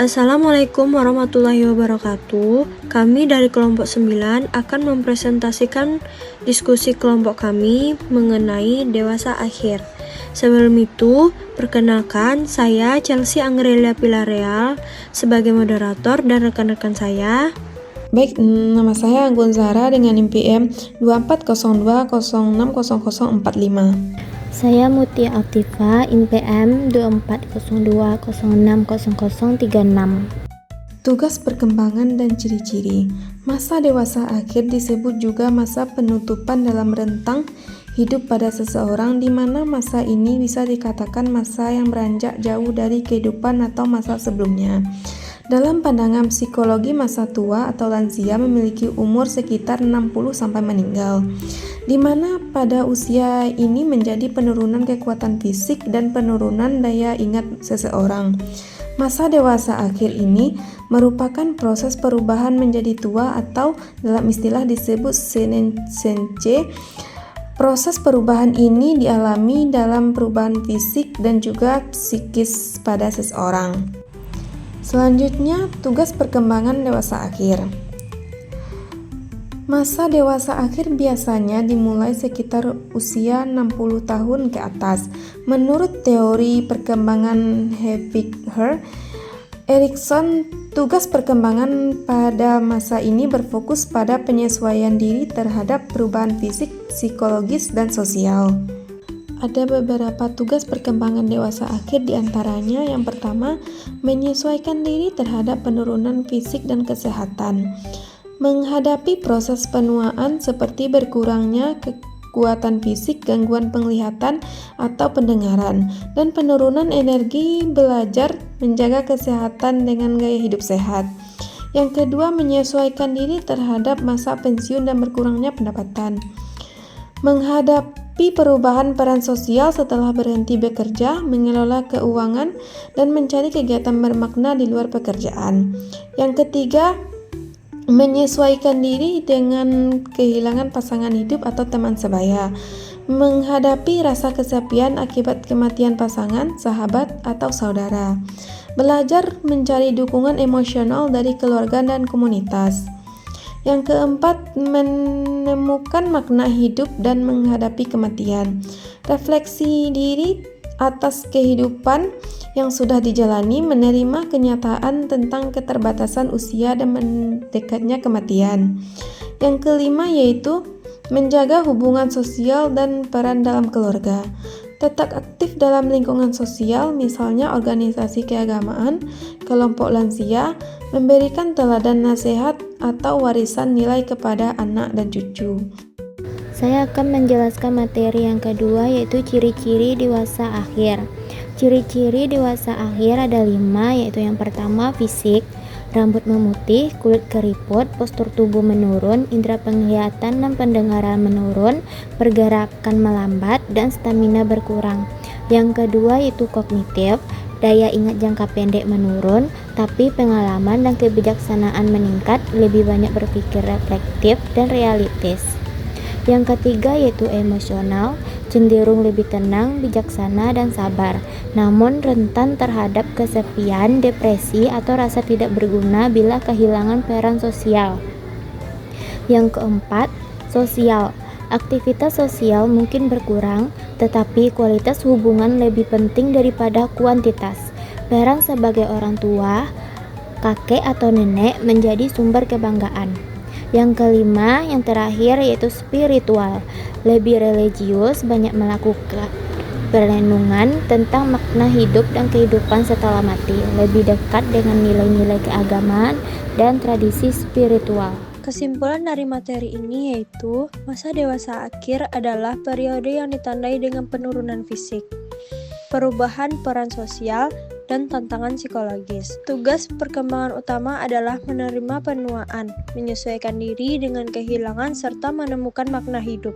Assalamualaikum warahmatullahi wabarakatuh. Kami dari kelompok 9 akan mempresentasikan diskusi kelompok kami mengenai dewasa akhir. Sebelum itu, perkenalkan saya Chelsea Anggerelia Pilareal sebagai moderator dan rekan-rekan saya. Baik, nama saya Anggun Zahra dengan NPM 2402060045. Saya Mutia Aftifa, NPM 2402060036. Tugas perkembangan dan ciri-ciri. Masa dewasa akhir disebut juga masa penutupan dalam rentang hidup pada seseorang, di mana masa ini bisa dikatakan masa yang beranjak jauh dari kehidupan atau masa sebelumnya. Dalam pandangan psikologi, masa tua atau lansia memiliki umur sekitar 60 sampai meninggal, di mana pada usia ini menjadi penurunan kekuatan fisik dan penurunan daya ingat seseorang. Masa dewasa akhir ini merupakan proses perubahan menjadi tua atau dalam istilah disebut senencense. Proses perubahan ini dialami dalam perubahan fisik dan juga psikis pada seseorang. Selanjutnya, tugas perkembangan dewasa akhir. Masa dewasa akhir biasanya dimulai sekitar usia 60 tahun ke atas. Menurut teori perkembangan Hepker Erikson, tugas perkembangan pada masa ini berfokus pada penyesuaian diri terhadap perubahan fisik, psikologis, dan sosial. Ada beberapa tugas perkembangan dewasa akhir, diantaranya yang pertama, menyesuaikan diri terhadap penurunan fisik dan kesehatan. Menghadapi proses penuaan seperti berkurangnya kekuatan fisik, gangguan penglihatan atau pendengaran, dan penurunan energi, belajar menjaga kesehatan dengan gaya hidup sehat. Yang kedua, menyesuaikan diri terhadap masa pensiun dan berkurangnya pendapatan. Menghadapi perubahan peran sosial setelah berhenti bekerja, mengelola keuangan, dan mencari kegiatan bermakna di luar pekerjaan. Yang ketiga, menyesuaikan diri dengan kehilangan pasangan hidup atau teman sebaya. Menghadapi rasa kesepian akibat kematian pasangan, sahabat, atau saudara. Belajar mencari dukungan emosional dari keluarga dan komunitas. Yang keempat, menemukan makna hidup dan menghadapi kematian. Refleksi diri atas kehidupan yang sudah dijalani, menerima kenyataan tentang keterbatasan usia dan mendekatnya kematian. Yang kelima yaitu menjaga hubungan sosial dan peran dalam keluarga. Tetap aktif dalam lingkungan sosial, misalnya organisasi keagamaan, kelompok lansia, memberikan teladan nasihat atau warisan nilai kepada anak dan cucu. Saya akan menjelaskan materi yang kedua, yaitu ciri-ciri dewasa akhir. Ciri-ciri dewasa akhir ada 5, yaitu yang pertama fisik, rambut memutih, kulit keriput, postur tubuh menurun, indera penglihatan dan pendengaran menurun, pergerakan melambat, dan stamina berkurang. Yang kedua yaitu kognitif, daya ingat jangka pendek menurun, tapi pengalaman dan kebijaksanaan meningkat, lebih banyak berpikir reflektif dan realistis. Yang ketiga yaitu emosional, cenderung lebih tenang, bijaksana, dan sabar, namun rentan terhadap kesepian, depresi, atau rasa tidak berguna bila kehilangan peran sosial. Yang keempat, sosial. Aktivitas sosial mungkin berkurang, tetapi kualitas hubungan lebih penting daripada kuantitas. Peran sebagai orang tua, kakek atau nenek menjadi sumber kebanggaan. Yang kelima, yang terakhir yaitu spiritual. Lebih religius, banyak melakukan perenungan tentang makna hidup dan kehidupan setelah mati, lebih dekat dengan nilai-nilai keagamaan dan tradisi spiritual. Kesimpulan dari materi ini yaitu masa dewasa akhir adalah periode yang ditandai dengan penurunan fisik, perubahan peran sosial, dan tantangan psikologis. Tugas perkembangan utama adalah menerima penuaan, menyesuaikan diri dengan kehilangan, serta menemukan makna hidup.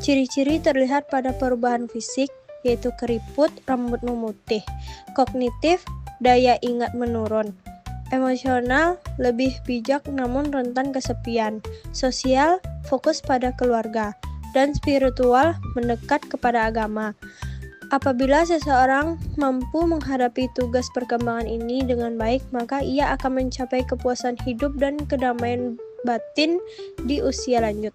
Ciri-ciri terlihat pada perubahan fisik, yaitu keriput, rambut memutih. Kognitif, daya ingat menurun. Emosional, lebih bijak namun rentan kesepian. Sosial, fokus pada keluarga. Dan spiritual, mendekat kepada agama. Apabila seseorang mampu menghadapi tugas perkembangan ini dengan baik, maka ia akan mencapai kepuasan hidup dan kedamaian batin di usia lanjut.